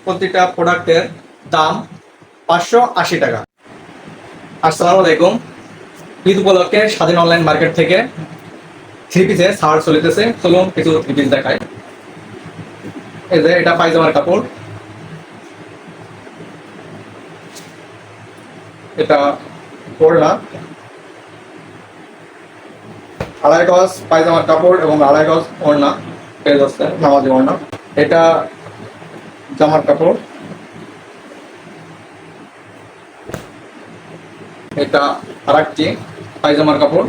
প্রতিটা প্রোডাক্টের দাম 580 টাকা। আসসালামু আলাইকুম। ঈদ উপলক্ষে স্বাধীন অনলাইন মার্কেট থেকে থ্রি পিসের ছাড় চলিতেছে। চলুন কিছু থ্রি পিস দেখাই। এই যে এটা পায়জামার কাপড়, এটা ওড়না, 2.5 গজ পায়জামার কাপড় এবং 2.5 গজ ওড়না পেয়ে যাচ্ছে, নামাজি ওড়না। এটা জামার কাপড়, এটা আরেকটি পায়জামার কাপড়,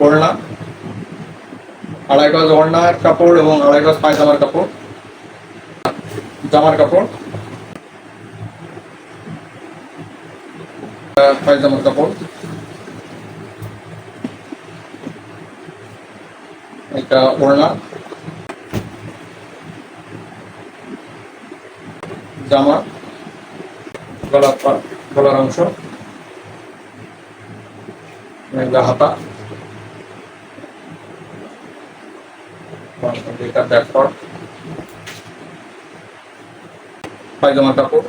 ওড়না, 2.5 গজ ওড়নার কাপড় এবং 2.5 গজ পায়জামার কাপড়, জামার কাপড়, পায়জামার কাপড়, এটা ওড়না, জামা, গলার অংশ, হাতা, এটা ব্যাক পার্ট, পায়জামার কাপড়,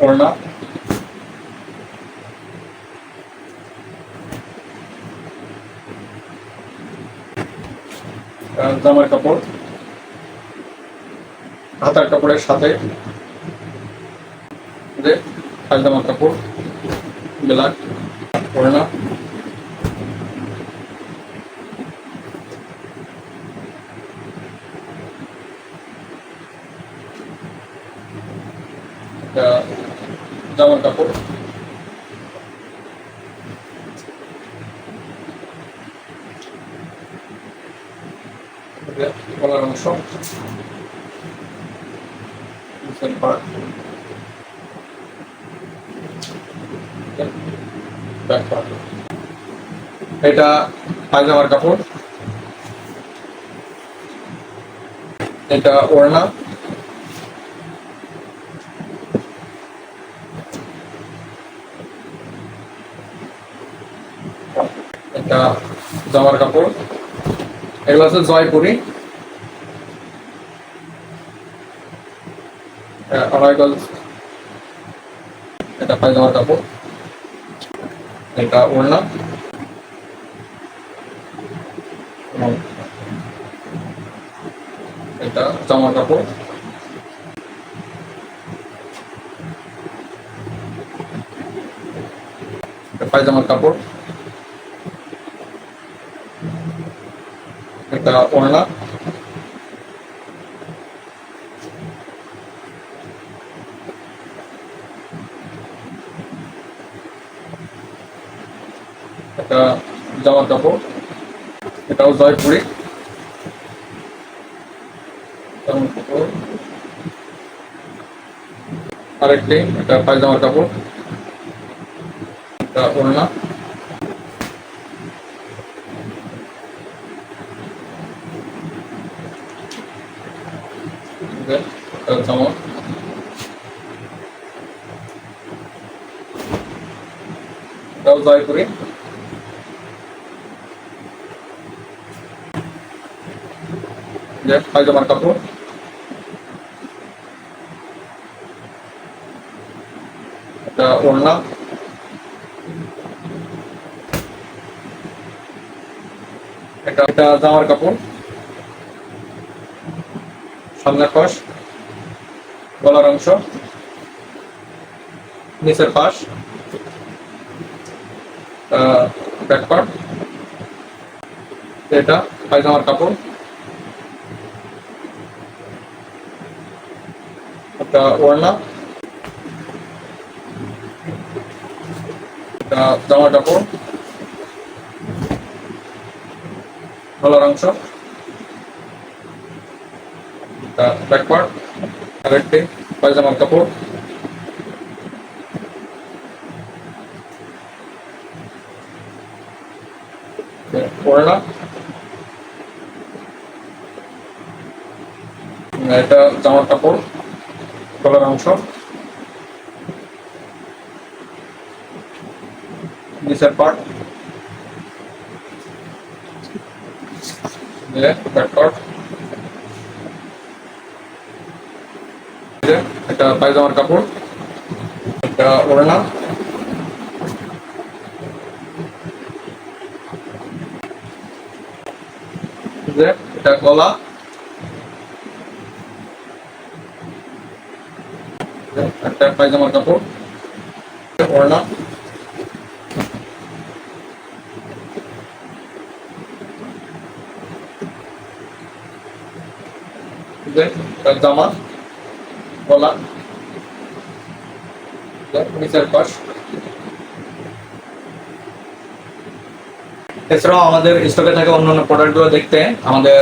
ওড়না, জামার কাপড়, হাতার কাপড়ের সাথে পায়জামার কাপড়, ব্ল্যাক, ওড়না, জামার কাপড়, গলার অংশ, এটা পায়জামার কাপড়, এটা ওড়না, এটা জামার কাপড়। এগুলো হচ্ছে জয়পুরি, 2.5 গজ, এটা পায়জামার কাপড়, এটা ওড়না, এবং এটা জামার কাপড়, এটা পায়জামার কাপড়, এটা ওড়না, এটা জামার কাপড়, এটাও জয়পুরি, জামার কাপড়, আরেকটি এটা পায়জামার কাপড়, এটা ওড়না, জামা, এটাও জয়পুরি, পায়জামার কাপড়, এটা ওড়না, এটা জামার কাপড়, সামনের পাশ, গলার অংশ, নিচের পাশ, ব্যাক পার্ট, এটা পায়জামার কাপড়, এটা ওড়না, এটা জামার কাপড়, গলার অংশ, এটা ব্যাক পার্ট, আরেকটি পায়জামার কাপড়, ওড়না, এটা জামার কাপড়, গলার অংশ, নিচের পার্ট, ব্যাক পার্ট, একটা পায়জামার কাপড়, একটা ওড়না, এটা গলা, একটা পায়জামার কাপড়, ওড়না, জামা, গলা, নিচের পাশ। এছাড়াও আমাদের স্টকে থাকা অন্যান্য প্রোডাক্টগুলো দেখতে আমাদের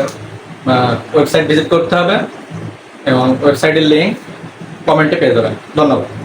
ওয়েবসাইট ভিজিট করতে হবে এবং ওয়েবসাইটের লিঙ্ক কমেন্টে পেয়ে যাবেন। ধন্যবাদ।